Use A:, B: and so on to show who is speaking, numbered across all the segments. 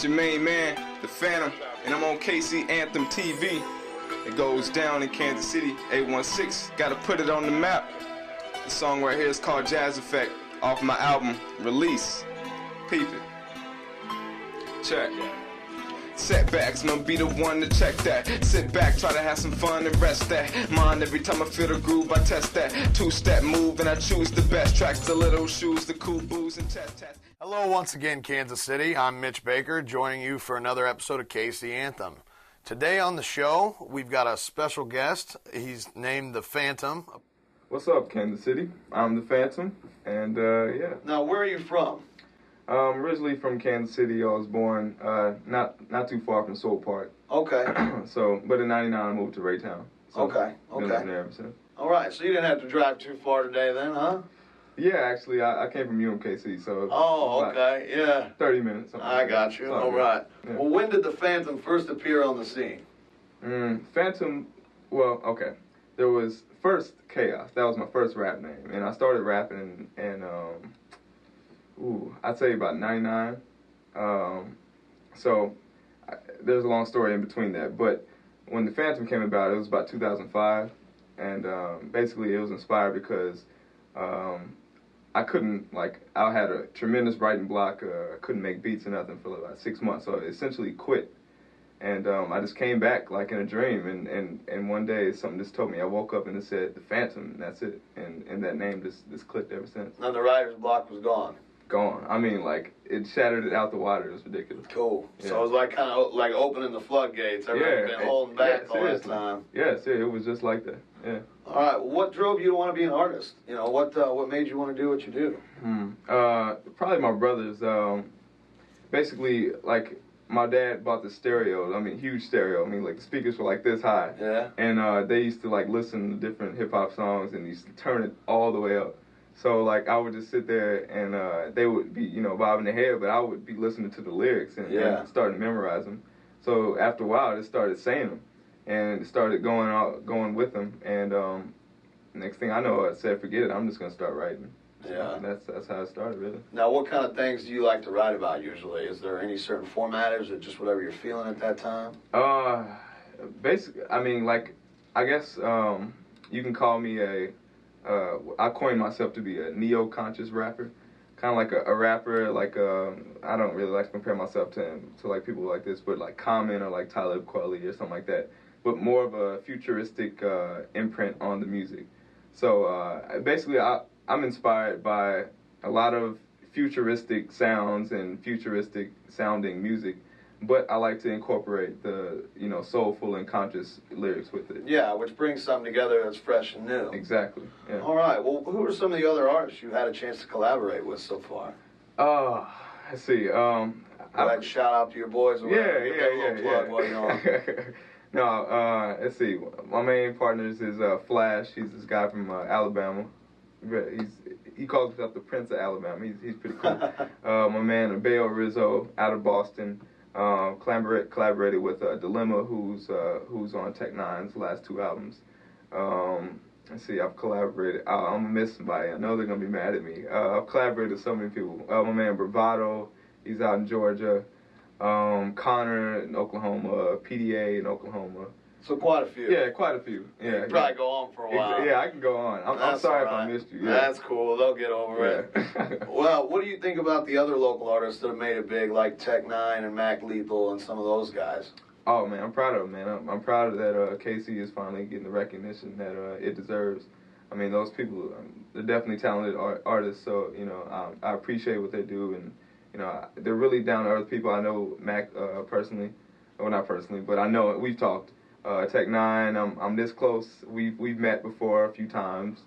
A: It's your main man, The Phantom, and I'm on KC Anthem TV. It goes down in Kansas City, 816. Gotta put it on the map. The song right here is called Jazz Effect, off my album, Release. Peep it. Check. Setbacks, no be the one to check that. Sit back, try to have some fun and rest that mind. Every time I feel the groove, I test that. Two-step move and I choose the best tracks. The little shoes, the cool booze and tat.
B: Hello once again, Kansas City. I'm Mitch Baker, joining you for another episode of KC Anthem. Today on the show, we've got a special guest. He's named The Phantom.
A: What's up, Kansas City? I'm The Phantom, and yeah.
B: Now, where are you from?
A: Originally from Kansas City. I was born not too far from Soul Park.
B: Okay.
A: But in '99 I moved to Raytown. So
B: Okay.
A: been living there ever since.
B: All right, so you didn't have to drive too far today then, huh?
A: Yeah, actually, I came from UMKC, so
B: Oh,
A: about
B: okay, yeah.
A: 30 minutes.
B: I got you. All right.
A: Yeah.
B: Well, when did the Phantom first appear on the scene?
A: Phantom, well, okay. There was first Chaos. That was my first rap name. And I started rapping in I'd say about 99. There's a long story in between that. But when the Phantom came about, it was about 2005. And basically it was inspired because I had a tremendous writing block. I couldn't make beats or nothing for about 6 months. So I essentially quit. And I just came back like in a dream, and one day something just told me. I woke up and it said The Phantom, and that's it. And that name just clicked ever since.
B: And the writer's block was gone.
A: Gone. I mean, like, it shattered it out the water. It was ridiculous.
B: Cool.
A: Yeah.
B: So it was like kind of like opening the floodgates. Everybody's been holding back all that time.
A: Yes, it was just like that. Yeah.
B: All right. What drove you to want to be an artist? You know, what made you want to do what you do?
A: Probably my brothers. Basically, like, my dad bought the stereo. I mean, huge stereo. I mean, like, the speakers were like this high.
B: Yeah.
A: And they used to, like, listen to different hip-hop songs and used to turn it all the way up. So, like, I would just sit there and they would be, bobbing their head, but I would be listening to the lyrics and starting to memorize them. So, after a while, I just started saying them and started going with them. And next thing I know, I said, forget it, I'm just going to start writing.
B: Yeah.
A: So that's how it started, really.
B: Now, what kind of things do you like to write about usually? Is there any certain format, or is it just whatever you're feeling at that time?
A: Basically, I mean, like, I guess you can call me I coined myself to be a neo-conscious rapper. Kind of like a rapper, like, I don't really like to compare myself to like people like this, but like Common or like Talib Kweli or something like that. But more of a futuristic imprint on the music. So basically, I'm inspired by a lot of futuristic sounds and futuristic sounding music, but I like to incorporate the, soulful and conscious lyrics with it.
B: Yeah, which brings something together that's fresh and new.
A: Exactly, yeah.
B: All right, well, who are some of the other artists you've had a chance to collaborate with so far?
A: Let's see,
B: Go ahead, shout out to your boys.
A: No, let's see, my main partners is Flash. He's this guy from Alabama. He calls himself the Prince of Alabama. He's pretty cool. My man Abel Rizzo out of Boston. Collaborated with Dilemma, who's on Tech Nine's last two albums. Let's see, I've collaborated. I'm gonna miss somebody. I know they're gonna be mad at me. I've collaborated with so many people. My man Bravado, he's out in Georgia. Connor in Oklahoma. PDA in Oklahoma.
B: So quite a few.
A: Yeah, quite a few. Yeah,
B: you probably go on for a while.
A: Yeah, I can go on. I'm sorry if I missed you. Yeah.
B: That's cool. They'll get over it. Well, what do you think about the other local artists that have made it big, like Tech Nine and Mac Lethal and some of those guys?
A: Oh, man, I'm proud of them, man. I'm proud that KC is finally getting the recognition that it deserves. I mean, those people, they're definitely talented artists, so, I appreciate what they do, and, they're really down-to-earth people. I know Mac personally. Well, not personally, but I know we've talked. Tech Nine, I'm this close. We've met before a few times.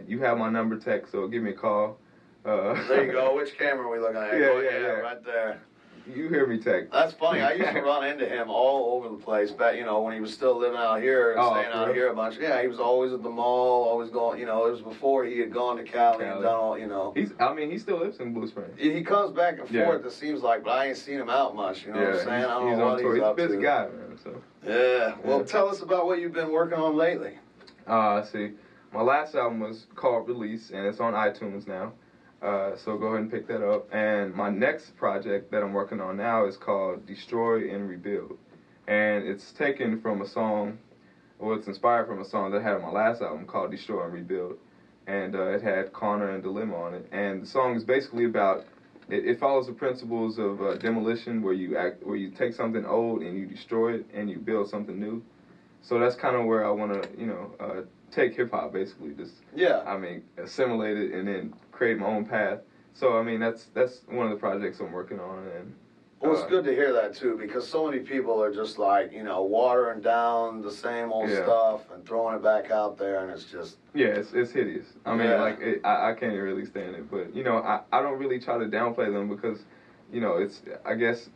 A: You have my number, Tech, so give me a call.
B: There you go. Which camera are we looking at?
A: Yeah,
B: right there.
A: You hear me, Tech.
B: That's funny. I used to run into him all over the place back, when he was still living out here, staying out here a bunch. Yeah, he was always at the mall, always going, it was before he had gone to Cali. And done all,
A: he still lives in Blue Springs.
B: He comes back and forth, it seems like, but I ain't seen him out much, what I'm saying? I don't know what he's up to.
A: He's a busy guy, man, so.
B: Yeah. Well, tell us about what you've been working on lately.
A: Let's see. My last album was called Release, and it's on iTunes now. So go ahead and pick that up. And my next project that I'm working on now is called Destroy and Rebuild. And it's taken from a song, or it's inspired from a song that I had on my last album called Destroy and Rebuild. And it had Connor and Dilemma on it. And the song is basically about, it follows the principles of demolition, where you take something old and you destroy it and you build something new. So that's kind of where I want to, take hip-hop, basically. Just, assimilate it and then create my own path. So, I mean, that's one of the projects I'm working on. And
B: well, it's good to hear that, too, because so many people are just like, watering down the same old stuff and throwing it back out there, and it's just...
A: Yeah, it's hideous. I mean, I can't really stand it. But, I don't really try to downplay them because, it's, I guess,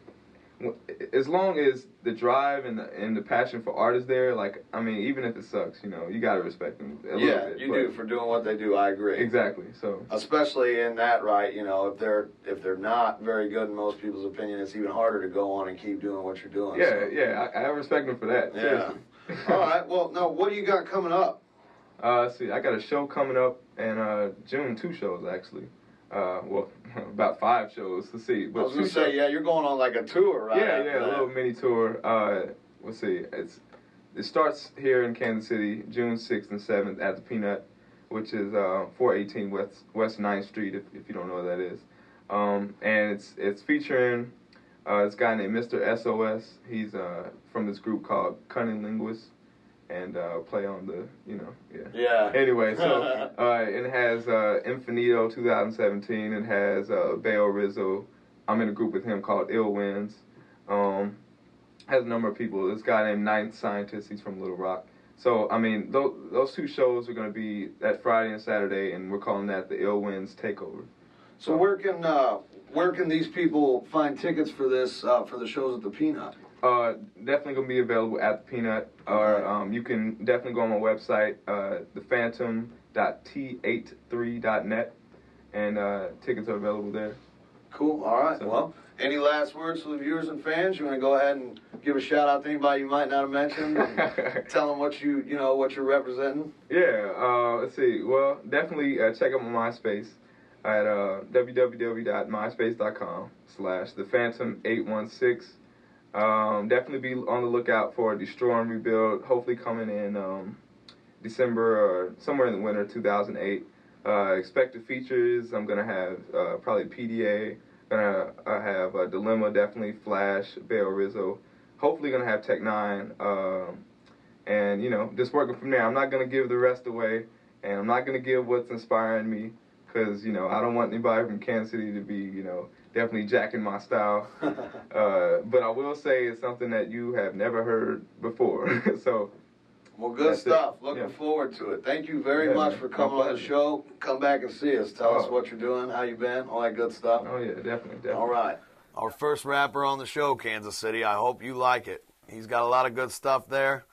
A: as long as the drive and the passion for art is there, like, I mean, even if it sucks, you got to respect them a little bit.
B: You do, for doing what they do, I agree.
A: Exactly, so.
B: Especially in that, right, if they're not very good in most people's opinion, it's even harder to go on and keep doing what you're doing.
A: Yeah, I respect them for that.
B: Yeah. All right, well, now, what do you got coming up?
A: See, I got a show coming up in June, 2 shows, actually. About 5 shows. Let's see. But
B: I was going to say, you're going on like a tour, right?
A: Yeah, a little mini tour. Let's see. It starts here in Kansas City, June 6th and 7th at the Peanut, which is 418 West 9th Street, if you don't know what that is. And it's featuring this guy named Mr. SOS. He's from this group called Cunning Linguists. And play on the, Anyway, so it has Infinito 2017. It has Bayo Rizzo. I'm in a group with him called Ill Winds. Has a number of people. This guy named Ninth Scientist. He's from Little Rock. So, I mean, those 2 shows are going to be that Friday and Saturday, and we're calling that the Ill Winds Takeover.
B: So where can these people find tickets for this for the shows at the Peanut?
A: Definitely going to be available at the Peanut, or you can definitely go on my website, thephantom.t83.net, and tickets are available there.
B: Cool. All right.
A: So,
B: well, any last words to the viewers and fans? You want to go ahead and give a shout out to anybody you might not have mentioned, and tell them what what you're representing?
A: Yeah. Let's see. Well, definitely check out my MySpace at www.myspace.com/thephantom816. Definitely be on the lookout for Destroy and Rebuild, hopefully coming in December or somewhere in the winter 2008. Expected features, I'm going to have probably PDA, going to have Dilemma, definitely Flash, Bayo Rizzo, hopefully going to have Tech 9, and, just working from there. I'm not going to give the rest away, and I'm not going to give what's inspiring me, because, I don't want anybody from Kansas City to be, definitely jacking my style. But I will say it's something that you have never heard before. So,
B: well, good stuff. Looking forward to it. Thank you very much for coming on the show. Come back and see us. Tell us what you're doing, how you been, all that good stuff.
A: Oh, yeah, definitely.
B: All right.
C: Our first rapper on the show, Kansas City. I hope you like it. He's got a lot of good stuff there.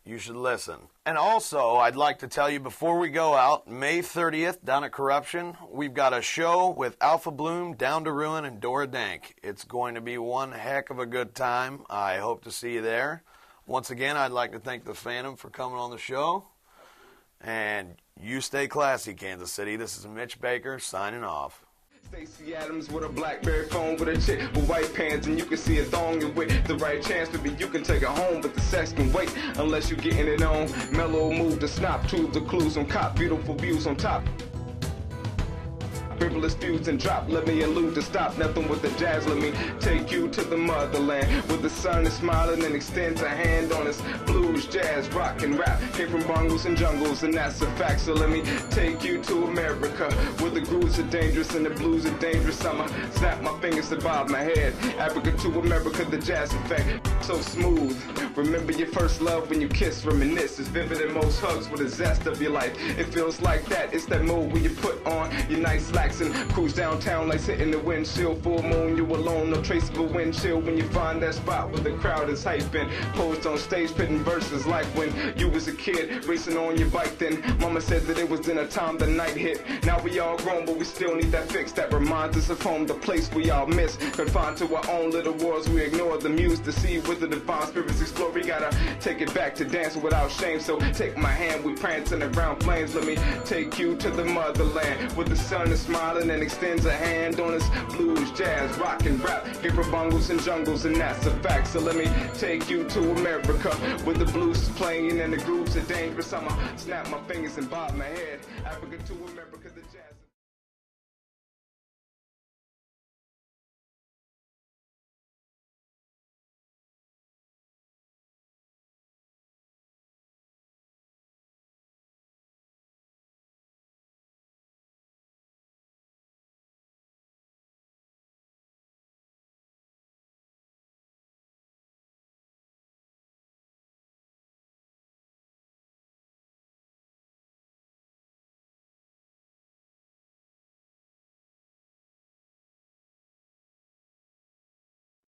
C: You should listen. And also, I'd like to tell you before we go out, May 30th, down at Corruption, we've got a show with Alpha Bloom, Down to Ruin, and Dora Dank. It's going to be one heck of a good time. I hope to see you there. Once again, I'd like to thank the Phantom for coming on the show. And you stay classy, Kansas City. This is Mitch Baker signing off.
A: Stacey Adams with a BlackBerry phone with a chick with white pants, and you can see a thong, and with the right chance to be you can take it home, but the sex can wait unless you getting it on. Mellow move to snap, tube the clues on cop, beautiful views on top. Frivolous feuds and drop, let me elude to stop nothing with the jazz, let me take you to the motherland where the sun is smiling and extends a hand on us. Blues, jazz, rock, and rap came from bongos and jungles, and that's a fact. So let me take you to America where the grooves are dangerous and the blues are dangerous. I'ma snap my fingers to bob my head. Africa to America, the jazz effect so smooth. Remember your first love when you kiss, reminisce. It's vivid in most hugs with the zest of your life. It feels like that. It's that mood where you put on your nice slacks and cruise downtown like sitting in the windshield. Full moon, you alone, no trace of a wind chill. When you find that spot where the crowd is hyping, posed on stage spitting verses like when you was a kid racing on your bike. Then mama said that it was dinner time, the night hit. Now we all grown, but we still need that fix that reminds us of home, the place we all miss. Confined to our own little worlds, we ignore the muse to see where the divine spirits explore. We gotta take it back to dancing without shame. So take my hand, we prancing around flames. Let me take you to the motherland where the sun is smiling smiling and extends a hand on his blues, jazz, rock, and rap. Here for bungles and jungles, and that's a fact. So let me take you to America, where the blues is playing and the grooves are dangerous. I'ma snap my fingers and bob my head. Africa to America.